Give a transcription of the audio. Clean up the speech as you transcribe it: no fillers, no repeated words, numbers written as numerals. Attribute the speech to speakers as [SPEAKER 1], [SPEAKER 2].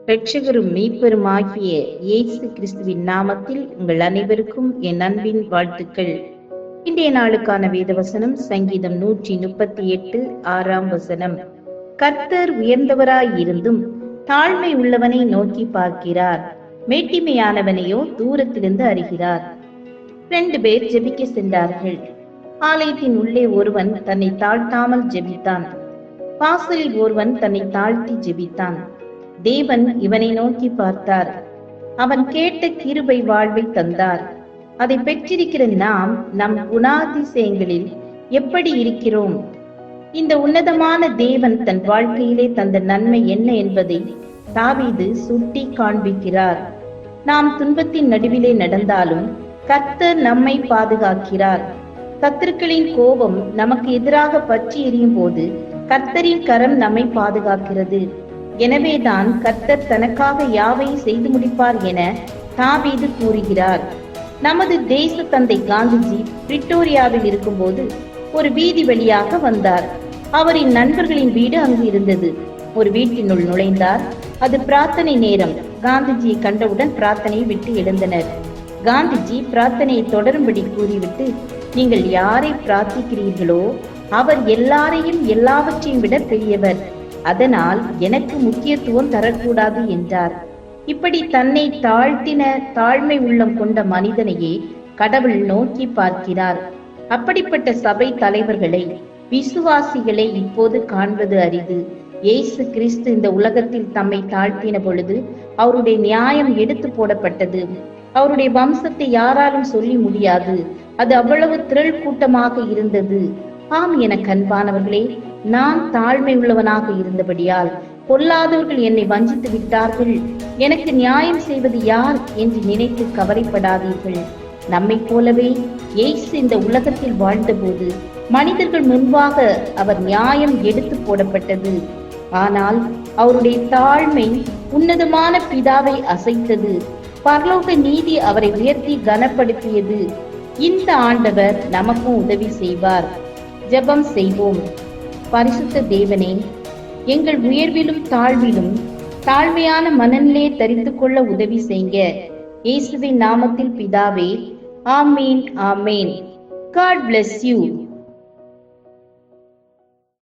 [SPEAKER 1] இரட்சகரும் மீட்பருமாகிய இயேசு கிறிஸ்துவின் நாமத்தில் உங்கள் அனைவருக்கும் என் அன்பின் வாழ்த்துக்கள். இன்றைய நாளுக்கான வேதவசனம் சங்கீதம் 138 6ஆம் வசனம். கர்த்தர் உயர்ந்தவராயிருந்தும் தாழ்மை உள்ளவனை நோக்கி பார்க்கிறார், மேட்டிமையானவனையோ தூரத்திலிருந்து அறிகிறார். 2 பேர் ஜெபிக்க சென்றார்கள். ஆலயத்தின் உள்ளே ஒருவன் தன்னை தாழ்த்தாமல் ஜெபித்தான். வாசலில் ஒருவன் தன்னை தாழ்த்தி ஜெபித்தான். தேவன் இவனை நோக்கி பார்த்தார். அவன் கேட்ட கிருபை வாழ்வை தந்தார். அதை பெற்றிருக்கிற நாம் நம் குணாதிசயங்களில் எப்படி இருக்கிறோம்? இந்த உன்னதமான தேவன் தன் வாழ்க்கையிலே தந்த நன்மை என்ன என்பதை தாவீது சுட்டி காண்பிக்கிறார். நாம் துன்பத்தின் நடுவிலே நடந்தாலும் கர்த்தர் நம்மை பாதுகாக்கிறார். சத்துருக்களின் கோபம் நமக்கு எதிராக பற்றி எரியும் போது கர்த்தரின் கரம் நம்மை பாதுகாக்கிறது. எனவேதான் கர்த்தர் தனக்காக யாவையும் செய்து முடிப்பார் என தாவீது கூறுகிறார். நமது தேச தந்தை காந்திஜி பிரிட்டோரியாவில் இருக்கும்போது ஒரு வீதி வழியாக வந்தார். அவரின் நண்பர்களின் வீடு அங்கு இருந்தது. ஒரு வீட்டினுள் நுழைந்தார். அது பிரார்த்தனை நேரம். காந்திஜியை கண்டவுடன் பிரார்த்தனையை விட்டு எழுந்தனர். காந்திஜி பிரார்த்தனையை தொடரும்படி கூறிவிட்டு, நீங்கள் யாரை பிரார்த்திக்கிறீர்களோ அவர் எல்லாரையும் எல்லாவற்றையும் விட பெரியவர், அதனால் எனக்கு முக்கியத்துவம் தரக்கூடாது என்றார். இப்படி தன்னை தாழ்த்தின தாழ்மை உள்ளம் கொண்ட மனிதனையே கடவுள் நோக்கி பார்க்கிறார். அப்படிப்பட்ட சபை தலைவர்களை, விசுவாசிகளை இப்போது காண்பது அரிது. இயேசு கிறிஸ்து இந்த உலகத்தில் தம்மை தாழ்த்தின பொழுது அவருடைய நியாயம் எடுத்து போடப்பட்டது. அவருடைய வம்சத்தை யாராலும் சொல்லி முடியாது. அது அவ்வளவு திரள் கூட்டமாக இருந்தது. ஆம், என கண்பானவர்களே, நான் தாழ்மை உள்ளவனாக இருந்தபடியால் பொல்லாதவர்கள் என்னை வஞ்சித்து விட்டார்கள், எனக்கு நியாயம் செய்வது யார் என்று நினைத்து கவலைப்படாதீர்கள். நம்மை போலவே இயேசு இந்த உலகத்தில் வாழ்ந்தபோது மனிதர்கள் முன்பாக அவர் நியாயம் எடுத்து போடப்பட்டது. ஆனால் அவருடைய தாழ்மை உன்னதமான பிதாவை அசைத்தது. பரலோக நீதி அவரை உயர்த்தி கனப்படுத்தியது. இந்த ஆண்டவர் நமக்கும் உதவி செய்வார். ஜெபம் செய்வோம். பரிசுத்த தேவனே, எங்கள் உயர்விலும் தாழ்விலும் தாழ்மையான மனநிலையை தரித்துக் கொள்ள உதவி செய்க. இயேசுவின் நாமத்தில் பிதாவே, ஆமேன், ஆமேன். God bless you.